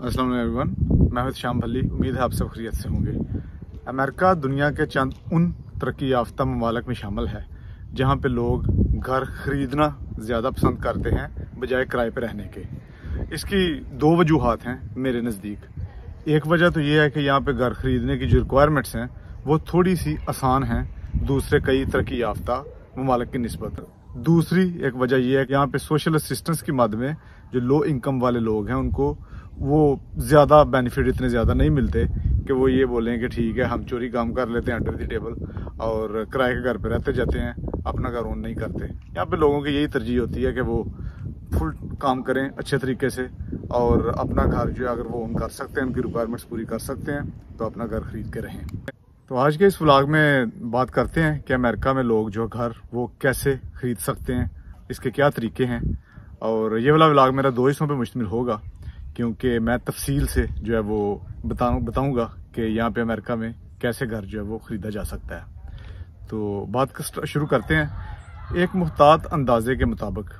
अस्सलाम वालेकुम एवरीवन, मैं हूं शाम भल्ली। उम्मीद है आप सब खैरियत से होंगे। अमेरिका दुनिया के चंद उन तरक्की याफ्ता ममालिक में शामिल है जहां पे लोग घर खरीदना ज़्यादा पसंद करते हैं बजाय किराए पे रहने के। इसकी दो वजूहात हैं मेरे नज़दीक। एक वजह तो ये है कि यहाँ पे घर खरीदने की जो रिक्वायरमेंट्स हैं वो थोड़ी सी आसान हैं दूसरे कई तरक्की याफ्ता ममालिक की निस्बत। दूसरी एक वजह यह है कि यहाँ पे सोशल असिस्टेंस की मद में जो लो इनकम वाले लोग हैं उनको वो ज़्यादा बेनिफिट इतने ज़्यादा नहीं मिलते कि वो ये बोलें कि ठीक है हम चोरी काम कर लेते हैं अंडर द टेबल और किराए के घर पे रहते जाते हैं, अपना घर ओन नहीं करते। यहाँ पे लोगों की यही तरजीह होती है कि वो फुल काम करें अच्छे तरीके से और अपना घर जो है अगर वो ओन कर सकते हैं, उनकी रिक्वायरमेंट्स पूरी कर सकते हैं तो अपना घर खरीद के रहें। तो आज के इस व्लॉग में बात करते हैं कि अमेरिका में लोग जो घर वो कैसे खरीद सकते हैं, इसके क्या तरीके हैं। और ये वाला व्लॉग मेरा दो हिस्सों पे मुश्तमिल होगा क्योंकि मैं तफसील से जो है वो बताऊंगा कि यहाँ पे अमेरिका में कैसे घर जो है वो ख़रीदा जा सकता है। तो बात शुरू करते हैं। एक मुहतात अंदाजे के मुताबिक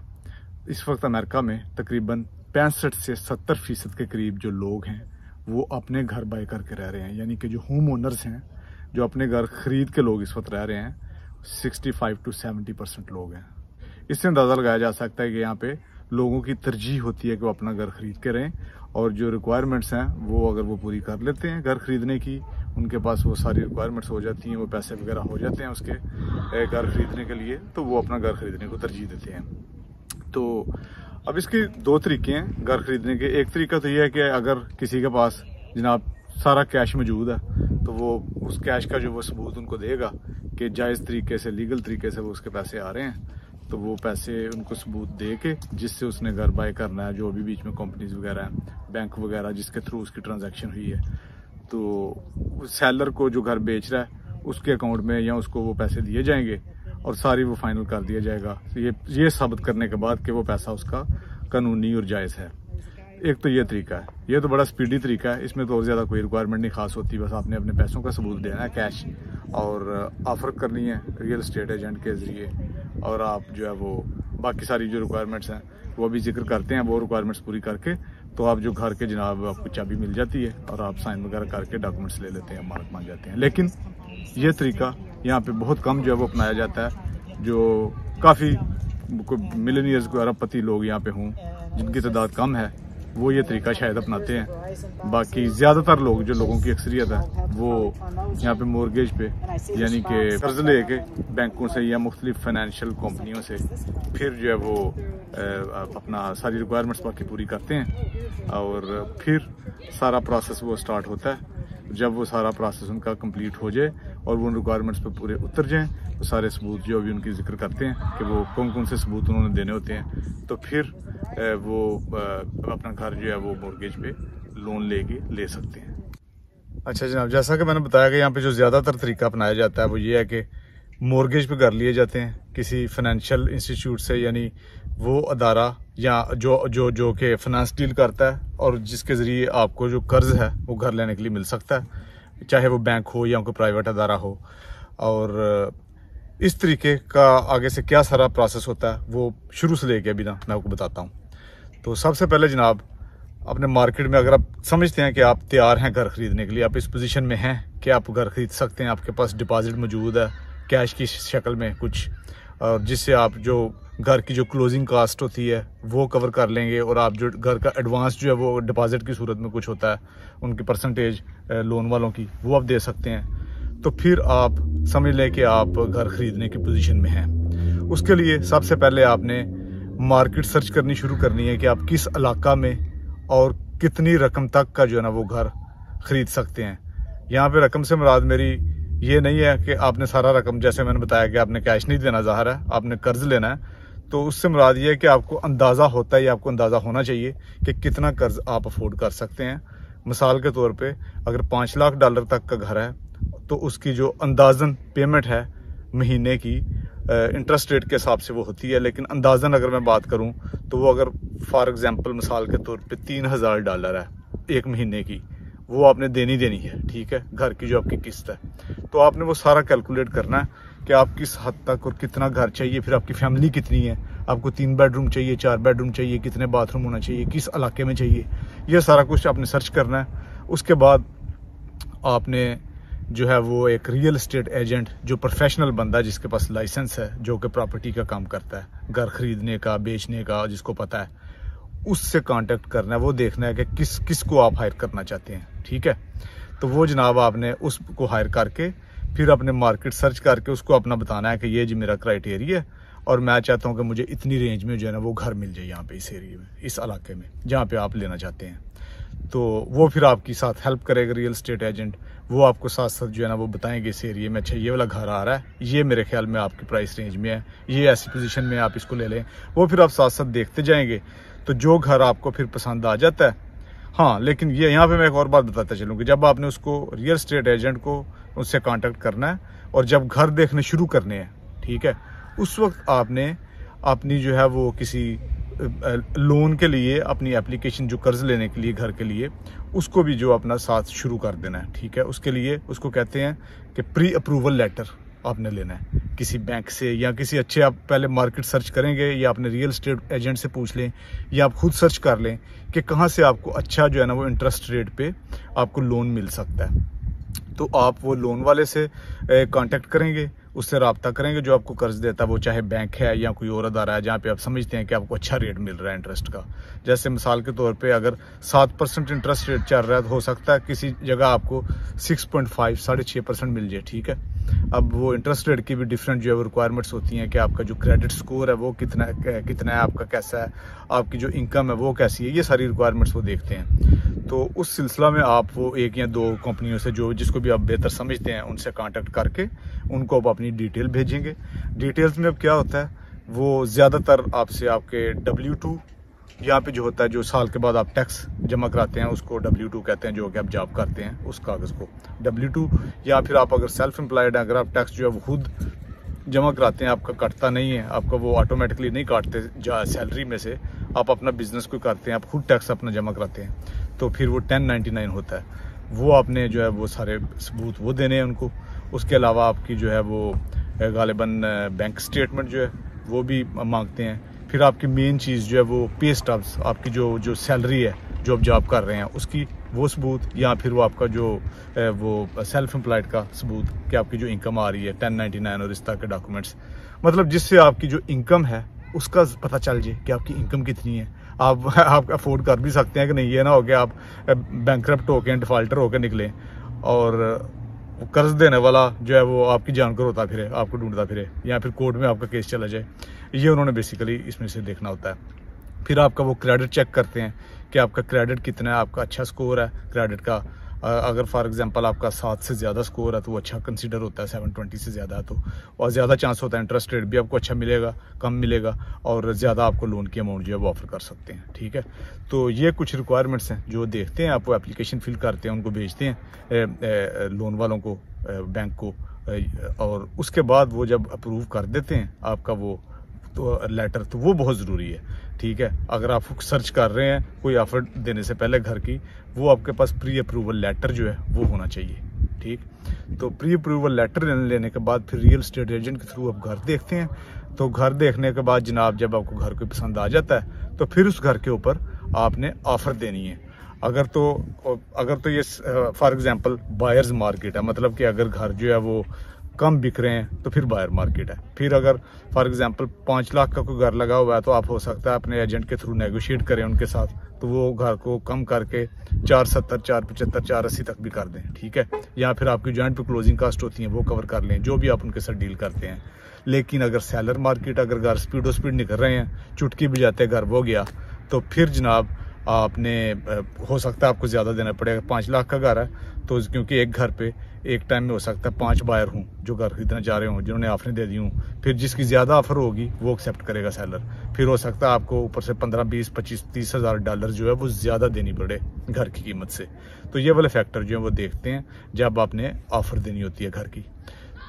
इस वक्त अमेरिका में तकरीबन 65 से 70% के करीब जो लोग हैं वो अपने घर बाय करके रह रहे हैं, यानी कि जो होम ओनर्स हैं, जो अपने घर खरीद के लोग इस वक्त रह रहे हैं 65 to 70% लोग हैं। इससे अंदाज़ा लगाया जा सकता है कि यहाँ पे लोगों की तरजीह होती है कि वो अपना घर खरीद के रहें और जो रिक्वायरमेंट्स हैं वो अगर वो पूरी कर लेते हैं घर खरीदने की, उनके पास वो सारी रिक्वायरमेंट्स हो जाती हैं, वो पैसे वगैरह हो जाते हैं उसके घर खरीदने के लिए, तो वो अपना घर खरीदने को तरजीह देते हैं। तो अब इसके दो तरीके हैं घर खरीदने के। एक तरीका तो ये है कि अगर किसी के पास जनाब सारा कैश मौजूद है तो वो उस कैश का जो वो सबूत उनको देगा कि जायज़ तरीके से, लीगल तरीके से वो उसके पैसे आ रहे हैं, तो वो पैसे उनको सबूत दे के जिससे उसने घर बाय करना है, जो अभी बीच में कंपनीज वगैरह हैं, बैंक वगैरह जिसके थ्रू उसकी ट्रांजैक्शन हुई है, तो सेलर को जो घर बेच रहा है उसके अकाउंट में या उसको वो पैसे दिए जाएंगे और सारी वो फाइनल कर दिया जाएगा ये साबित करने के बाद कि वो पैसा उसका कानूनी और जायज़ है। एक तो ये तरीका है, ये तो बड़ा स्पीडी तरीका है, इसमें तो और ज़्यादा कोई रिक्वायरमेंट नहीं खास होती, बस आपने अपने पैसों का सबूत देना है कैश और ऑफर करनी है रियल एस्टेट एजेंट के ज़रिए और आप जो है वो बाकी सारी जो रिक्वायरमेंट्स हैं वो भी जिक्र करते हैं, वो रिक्वायरमेंट्स पूरी करके तो आप जो घर के जनाब आपको चाबी मिल जाती है और आप साइन वगैरह करके डॉक्यूमेंट्स ले लेते हैं, मार्क मान जाते हैं। लेकिन ये तरीका यहाँ पे बहुत कम जो है वो अपनाया जाता है। जो काफ़ी मिलेनियर्स को अरबपति लोग यहाँ पे हों जिनकी तादाद कम है वो ये तरीका शायद अपनाते हैं। बाकी ज़्यादातर लोग जो लोगों की अक्सरियत है वो यहाँ पे मॉर्गेज पे यानी कि कर्ज लेके बैंकों से या मुख्तलिफ फाइनेंशियल कंपनियों से फिर जो है वो अपना सारी रिक्वायरमेंट्स बाकी पूरी करते हैं और फिर सारा प्रोसेस वो स्टार्ट होता है। जब वो सारा प्रोसेस उनका कंप्लीट हो जाए और वो उन रिक्वायरमेंट्स पे पूरे उतर जाएं तो सारे सबूत जो भी उनकी जिक्र करते हैं कि वो कौन कौन से सबूत उन्होंने देने होते हैं, तो फिर वो अपना घर जो है वो मॉर्गेज पे लोन ले सकते हैं। अच्छा जनाब, जैसा कि मैंने बताया कि यहाँ पे जो ज़्यादातर तरीका अपनाया जाता है वो ये है कि मॉर्गेज पे घर लिए जाते हैं किसी फाइनेंशियल इंस्टीट्यूट से, यानी वो अदारा या जो कि फाइनेंस डील करता है और जिसके ज़रिए आपको जो कर्ज़ है वो घर लेने के लिए मिल सकता है, चाहे वो बैंक हो या कोई प्राइवेट अदारा हो। और इस तरीके का आगे से क्या सारा प्रोसेस होता है वो शुरू से लेके अभी ना मैं आपको बताता हूँ। तो सबसे पहले जनाब अपने मार्केट में अगर आप समझते हैं कि आप तैयार हैं घर खरीदने के लिए, आप इस पोजीशन में हैं कि आप घर खरीद सकते हैं, आपके पास डिपॉजिट मौजूद है कैश की शक्ल में कुछ, और जिससे आप जो घर की जो क्लोजिंग कास्ट होती है वो कवर कर लेंगे और आप जो घर का एडवांस जो है वो डिपॉजिट की सूरत में कुछ होता है उनकी परसेंटेज लोन वालों की वो आप दे सकते हैं, तो फिर आप समझ लें कि आप घर खरीदने की पोजीशन में हैं। उसके लिए सबसे पहले आपने मार्केट सर्च करनी शुरू करनी है कि आप किस इलाका में और कितनी रकम तक का जो है ना वो घर खरीद सकते हैं। यहाँ पे रकम से मुराद मेरी ये नहीं है कि आपने सारा रकम, जैसे मैंने बताया कि आपने कैश नहीं देना, ज़ाहिर है आपने कर्ज लेना है, तो उससे मुराद ये है कि आपको अंदाज़ा होता है या आपको अंदाज़ा होना चाहिए कि कितना कर्ज आप अफोर्ड कर सकते हैं। मिसाल के तौर पे अगर $5 लाख तक का घर है तो उसकी जो अंदाज़न पेमेंट है महीने की इंटरेस्ट रेट के हिसाब से वो होती है, लेकिन अंदाज़न अगर मैं बात करूं तो वो अगर फॉर एग्जांपल मिसाल के तौर पे $3000 है एक महीने की, वो आपने देनी है, ठीक है, घर की जो आपकी किस्त है। तो आपने वो सारा कैलकुलेट करना है कि आप किस हद तक और कितना घर चाहिए, फिर आपकी फैमिली कितनी है आपको 3 बेडरूम चाहिए, 4 बेडरूम चाहिए, कितने बाथरूम होना चाहिए, किस इलाके में चाहिए, ये सारा कुछ आपने सर्च करना है। उसके बाद आपने जो है वो एक रियल एस्टेट एजेंट जो प्रोफेशनल बंदा है, जिसके पास लाइसेंस है, जो कि प्रॉपर्टी का काम करता है, घर खरीदने का, बेचने का, जिसको पता है, उससे कांटेक्ट करना है। वो देखना है कि किस को आप हायर करना चाहते हैं, ठीक है। तो वो जनाब आपने उसको हायर करके फिर अपने मार्केट सर्च करके उसको अपना बताना है कि ये जी मेरा क्राइटेरिया है और मैं चाहता हूँ कि मुझे इतनी रेंज में जो है ना वो घर मिल जाए यहाँ पे, इस एरिया में, इस इलाके में जहाँ पे आप लेना चाहते हैं। तो वो फिर आपकी साथ हेल्प करेगा रियल एस्टेट एजेंट। वो आपको साथ साथ जो है ना वो बताएंगे इस एरिया में अच्छा ये वाला घर आ रहा है, ये मेरे ख्याल में आपकी प्राइस रेंज में है, ये ऐसी पोजीशन में आप इसको ले लें। वो फिर आप साथ साथ देखते जाएंगे। तो जो घर आपको फिर पसंद आ जाता है, हाँ, लेकिन ये यहाँ पे मैं एक और बात बताता चलूँ कि जब आपने उसको रियल एस्टेट एजेंट को उससे कांटेक्ट करना है और जब घर देखने शुरू करने हैं, ठीक है, उस वक्त आपने अपनी जो है वो किसी लोन के लिए अपनी एप्लीकेशन जो कर्ज लेने के लिए घर के लिए, उसको भी जो अपना साथ शुरू कर देना है, ठीक है। उसके लिए उसको कहते हैं कि प्री अप्रूवल लेटर आपने लेना है किसी बैंक से या किसी अच्छे, आप पहले मार्केट सर्च करेंगे या अपने रियल एस्टेट एजेंट से पूछ लें या आप खुद सर्च कर लें कि कहाँ से आपको अच्छा जो है ना वो इंटरेस्ट रेट पे आपको लोन मिल सकता है। तो आप वो लोन वाले से कांटेक्ट करेंगे, उससे रब्ता करेंगे जो आपको कर्ज देता है, वो चाहे बैंक है या कोई और अदारा है जहाँ पे आप समझते हैं कि आपको अच्छा रेट मिल रहा है इंटरेस्ट का। जैसे मिसाल के तौर पे अगर 7% इंटरेस्ट रेट चल रहा है तो हो सकता है किसी जगह आपको 6.5 6.5% मिल जाए, ठीक है। अब वो इंटरेस्ट रेट की भी डिफरेंट जो है वो रिक्वायरमेंट्स होती हैं कि आपका जो क्रेडिट स्कोर है वो कितना है, आपका कैसा है, आपकी जो इनकम है वो कैसी है, ये सारी रिक्वायरमेंट्स वो देखते हैं। तो उस सिलसिला में आप वो 1 या 2 कंपनियों से जो जिसको भी आप बेहतर समझते हैं उनसे कांटेक्ट करके उनको आप अपनी डिटेल भेजेंगे। डिटेल्स में अब क्या होता है, वो ज़्यादातर आपसे आपके W2 यहाँ पे जो होता है, जो साल के बाद आप टैक्स जमा कराते हैं उसको W2 कहते हैं, जो कि आप जॉब करते हैं उस कागज़ को W2, या फिर आप अगर सेल्फ एम्प्लॉयड हैं, अगर आप टैक्स जो है वो खुद जमा कराते हैं, आपका कटता नहीं है, आपका वो ऑटोमेटिकली नहीं काटते सैलरी में से, आप अपना बिजनेस को करते हैं, आप खुद टैक्स अपना जमा कराते हैं, तो फिर वो 1099 होता है। वो आपने जो है वो सारे सबूत वो देने हैं उनको। उसके अलावा आपकी जो है वो गालिबन बैंक स्टेटमेंट जो है वो भी मांगते हैं। फिर आपकी मेन चीज़ जो है वो पे स्टब्स, आपकी जो सैलरी है जो आप जॉब कर रहे हैं उसकी वो सबूत, या फिर वो आपका जो वो सेल्फ एम्प्लॉयड का सबूत कि आपकी जो इनकम आ रही है, 1099 और इस तरह के डॉक्यूमेंट्स, मतलब जिससे आपकी जो इनकम है उसका पता चल जाए कि आपकी इनकम कितनी है। आप अफोर्ड कर भी सकते हैं कि नहीं, ये ना हो कि आप बैंकरप्ट होकर डिफॉल्टर होकर निकले और कर्ज देने वाला जो है वो आपकी जानकार होता फिरे, आपको ढूंढता फिरे, या फिर कोर्ट में आपका केस चला जाए। ये उन्होंने बेसिकली इसमें से देखना होता है। फिर आपका वो क्रेडिट चेक करते हैं कि आपका क्रेडिट कितना है, आपका अच्छा स्कोर है क्रेडिट का। अगर फॉर एग्जांपल आपका 7 से ज़्यादा स्कोर है तो वो अच्छा कंसीडर होता है, 720 से ज़्यादा है तो, और ज़्यादा चांस होता है इंटरेस्ट रेट भी आपको अच्छा मिलेगा, कम मिलेगा, और ज़्यादा आपको लोन की अमाउंट जो है वो ऑफर कर सकते हैं, ठीक है। तो ये कुछ रिक्वायरमेंट्स हैं जो देखते हैं, आप वो एप्लीकेशन फिल करते हैं, उनको भेजते हैं लोन वालों को, बैंक को, और उसके बाद वो जब अप्रूव कर देते हैं आपका वो तो लेटर, तो वो बहुत ज़रूरी है, ठीक है। अगर आप सर्च कर रहे हैं कोई ऑफर देने से पहले घर की, वो आपके पास प्री अप्रूवल लेटर जो है वो होना चाहिए, ठीक। तो प्री अप्रूवल लेटर लेने के बाद फिर रियल एस्टेट एजेंट के थ्रू आप घर देखते हैं। तो घर देखने के बाद जनाब जब आपको घर कोई पसंद आ जाता है तो फिर उस घर के ऊपर आपने ऑफर देनी है। अगर तो ये फॉर एग्जांपल बायर्स मार्केट है, मतलब कि अगर घर जो है वो कम बिक रहे हैं तो फिर बायर मार्केट है। फिर अगर फॉर एग्जांपल 5 लाख का कोई घर लगा हुआ है तो आप हो सकता है अपने एजेंट के थ्रू नेगोशिएट करें उनके साथ, तो वो घर को कम करके 470 475 480 तक भी कर दें, ठीक है। या फिर आपकी जॉइंट पे क्लोजिंग कास्ट होती है वो कवर कर लें, जो भी आप उनके साथ डील करते हैं। लेकिन अगर सेलर मार्केट, अगर घर स्पीड निकल रहे हैं, चुटकी भी जाते घर वो गया, तो फिर जनाब आपने हो सकता है आपको ज़्यादा देना पड़ेगा। 5 लाख का घर है तो क्योंकि एक घर पे एक टाइम में हो सकता है 5 बायर हूँ जो घर खरीदना चाह रहे हों, जिन्होंने ऑफरें दे दी हूँ, फिर जिसकी ज़्यादा ऑफर होगी वो एक्सेप्ट करेगा सेलर। फिर हो सकता है आपको ऊपर से 15 20 25 30 हज़ार डॉलर जो है वो ज़्यादा देनी पड़े घर की कीमत से। तो ये वाले फैक्टर जो है वो देखते हैं जब आपने ऑफर देनी होती है घर की।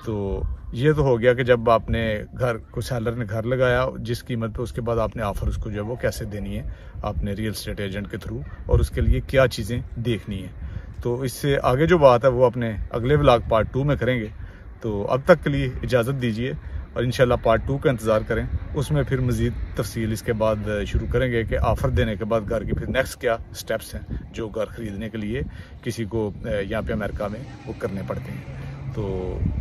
तो ये तो हो गया कि जब आपने घर को सेलर ने घर लगाया जिस कीमत पे, उसके बाद आपने ऑफर उसको जो है वो कैसे देनी है आपने रियल एस्टेट एजेंट के थ्रू, और उसके लिए क्या चीज़ें देखनी है। तो इससे आगे जो बात है वो अपने अगले व्लॉग पार्ट 2 में करेंगे। तो अब तक के लिए इजाज़त दीजिए। और इंशाल्लाह पार्ट 2 का इंतज़ार करें। उसमें फिर मज़ीद तफसील इसके बाद शुरू करेंगे कि ऑफ़र देने के बाद घर की फिर नेक्स्ट क्या स्टेप्स हैं जो घर ख़रीदने के लिए किसी को यहाँ पे अमेरिका में वो करने पड़ते हैं। तो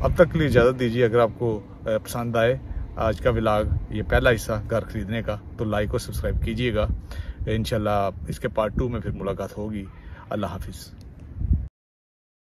अब तक के लिए इजाज़त दीजिए। अगर आपको पसंद आए आज का व्लॉग, ये पहला हिस्सा घर ख़रीदने का, तो लाइक और सब्सक्राइब कीजिएगा। इंशाल्लाह इसके पार्ट 2 में फिर मुलाकात होगी। अल्लाह हाफिज़।